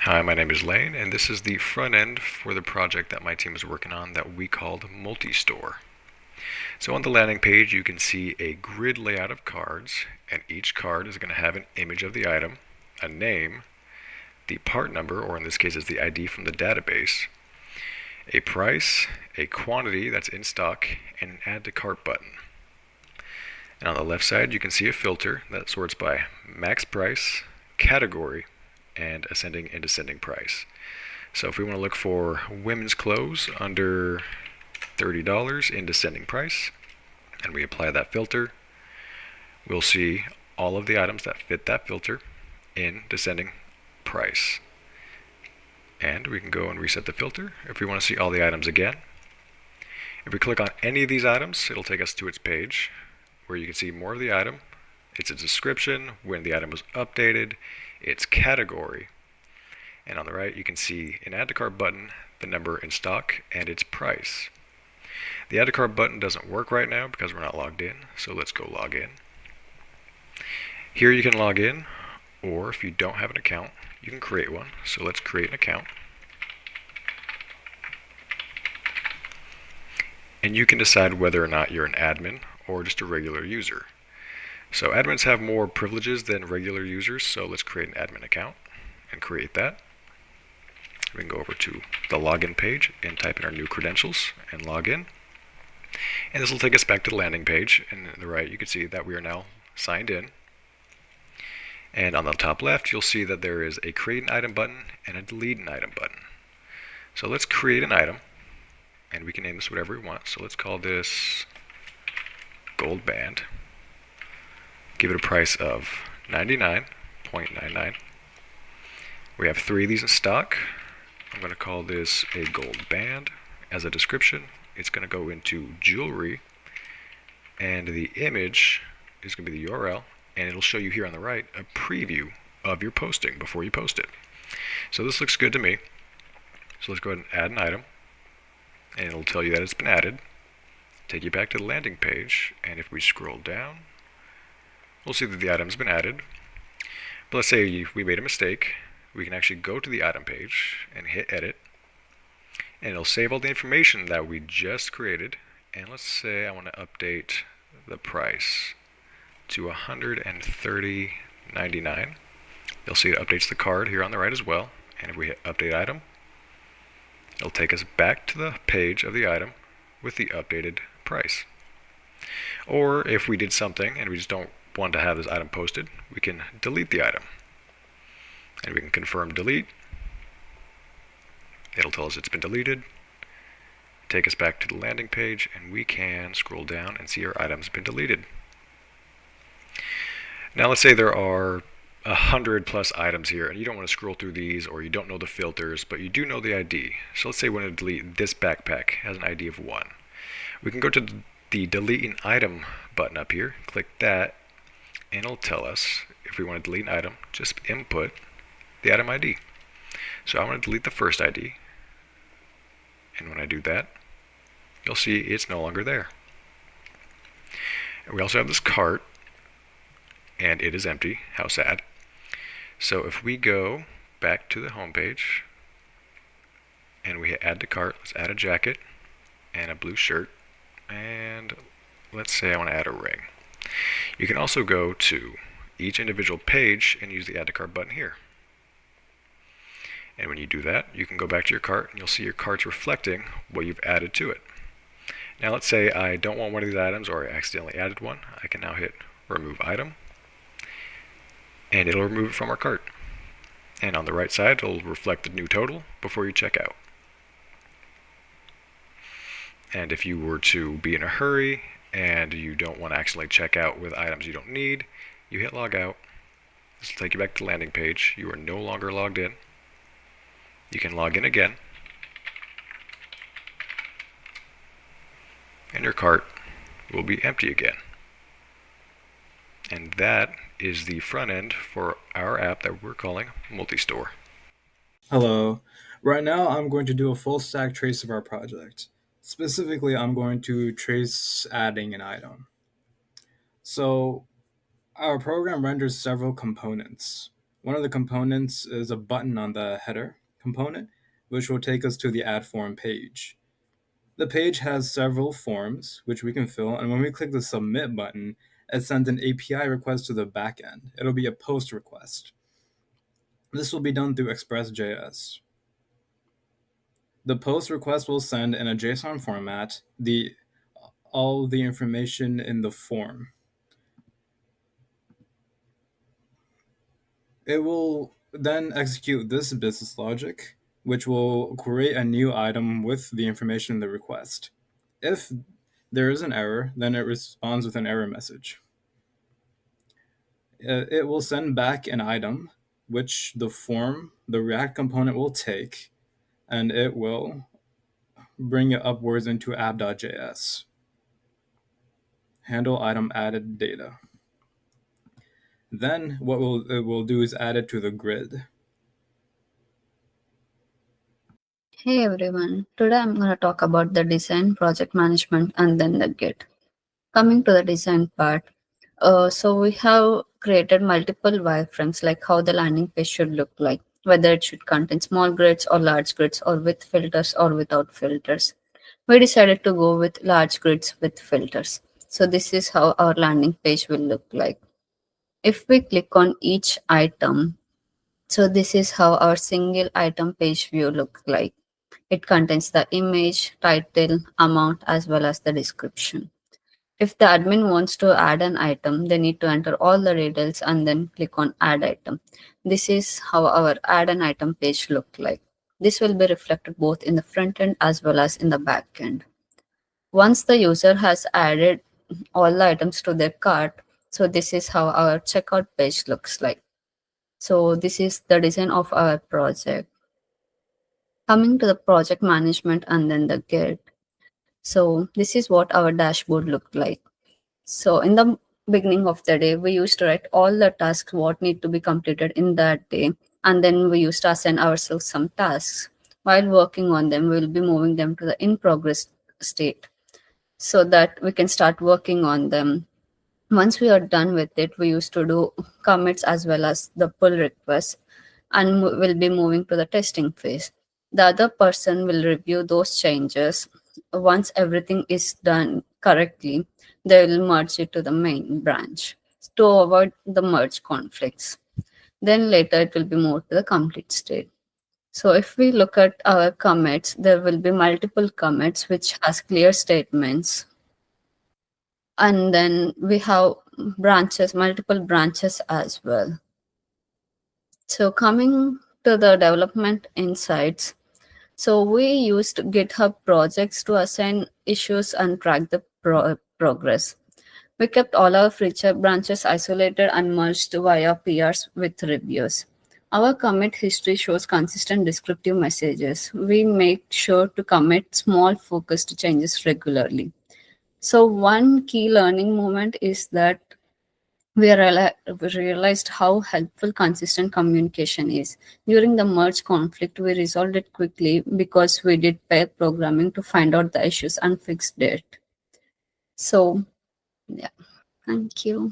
Hi, my name is Lane, and this is the front end for the project that my team is working on that we called Multi-Store. So on the landing page, you can see a grid layout of cards, and each card is going to have an image of the item, a name, the part number, or in this case, is the ID from the database, a price, a quantity that's in stock, and an add to cart button. And on the left side, you can see a filter that sorts by max price, category, and ascending and descending price. So if we want to look for women's clothes under $30 in descending price, and we apply that filter, we'll see all of the items that fit that filter in descending price. And we can go and reset the filter if we want to see all the items again. If we click on any of these items, it'll take us to its page where you can see more of the item, its description, when the item was updated, its category, and on the right you can see an add to cart button, the number in stock, and its price. The add to cart button doesn't work right now because we're not logged in, so let's go log in. Here you can log in, or if you don't have an account, you can create one. So let's create an account. And you can decide whether or not you're an admin or just a regular user. So admins have more privileges than regular users, so let's create an admin account and create that. We can go over to the login page and type in our new credentials and log in. And this will take us back to the landing page, and on the right you can see that we are now signed in. And on the top left you'll see that there is a create an item button and a delete an item button. So let's create an item, and we can name this whatever we want. So let's call this gold band. Give it a price of 99.99. We have 3 of these in stock. I'm going to call this a gold band. As a description, it's going to go into jewelry, and the image is going to be the URL, and it'll show you here on the right a preview of your posting before you post it. So this looks good to me. So let's go ahead and add an item, and it'll tell you that it's been added. Take you back to the landing page, and if we scroll down, we'll see that the item's been added. But let's say we made a mistake. We can actually go to the item page and hit edit, and it'll save all the information that we just created. And let's say I want to update the price to $130.99. You'll see it updates the card here on the right as well. And if we hit update item, it'll take us back to the page of the item with the updated price. Or if we did something and we just don't want to have this item posted, we can delete the item. And we can confirm delete. It'll tell us it's been deleted, take us back to the landing page, and we can scroll down and see our item's been deleted. Now let's say there are 100 plus items here, and you don't want to scroll through these, or you don't know the filters, but you do know the ID. So let's say we want to delete this backpack, has an ID of 1. We can go to the delete an item button up here, click that, and it'll tell us if we want to delete an item, just input the item ID. So I want to delete the first ID, and when I do that, you'll see it's no longer there. And we also have this cart, and it is empty. How sad. So if we go back to the home page and we hit add to cart, let's add a jacket and a blue shirt, and let's say I want to add a ring. You can also go to each individual page and use the add to cart button here. And when you do that, you can go back to your cart and you'll see your cart's reflecting what you've added to it. Now let's say I don't want one of these items, or I accidentally added one. I can now hit remove item, and it'll remove it from our cart. And on the right side, it'll reflect the new total before you check out. And if you were to be in a hurry and you don't want to accidentally check out with items you don't need, you hit log out. This will take you back to the landing page. You are no longer logged in. You can log in again, and your cart will be empty again. And that is the front end for our app that we're calling Multi-Store. Hello. Right now, I'm going to do a full stack trace of our project. Specifically, I'm going to trace adding an item. So, our program renders several components. One of the components is a button on the header component, which will take us to the add form page. The page has several forms which we can fill, and when we click the submit button, it sends an API request to the backend. It'll be a post request. This will be done through Express.js. The post request will send in a JSON format all the information in the form. It will then execute this business logic, which will create a new item with the information in the request. If there is an error, then it responds with an error message. It will send back an item, which the React component will take, and it will bring it upwards into app.js. Handle item added data. Then what it will do is add it to the grid. Hey everyone, today I'm going to talk about the design, project management, and then the Git. Coming to the design part, so we have created multiple wireframes like how the landing page should look like, whether it should contain small grids or large grids, or with filters or without filters. We decided to go with large grids with filters. So this is how our landing page will look like. If we click on each item, so this is how our single item page view looks like. It contains the image, title, amount, as well as the description. If the admin wants to add an item, they need to enter all the details and then click on add item. This is how our add an item page look like. This will be reflected both in the front end as well as in the back end. Once the user has added all the items to their cart, so this is how our checkout page looks like. So this is the design of our project. Coming to the project management and then the Git. So this is what our dashboard looked like. So in the beginning of the day, we used to write all the tasks what need to be completed in that day. And then we used to assign ourselves some tasks. While working on them, we'll be moving them to the in progress state so that we can start working on them. Once we are done with it, we used to do commits as well as the pull requests, and we'll be moving to the testing phase. The other person will review those changes. Once everything is done correctly, they will merge it to the main branch to avoid the merge conflicts. Then later it will be moved to the complete state. So if we look at our commits, there will be multiple commits which has clear statements, and then we have branches, multiple branches as well. So coming to the development insights, so we used GitHub projects to assign issues and track the progress. We kept all our feature branches isolated and merged via PRs with reviews. Our commit history shows consistent descriptive messages. We make sure to commit small focused changes regularly. So one key learning moment is that we realized how helpful consistent communication is. During the merge conflict, we resolved it quickly because we did pair programming to find out the issues and fixed it. So, yeah, thank you.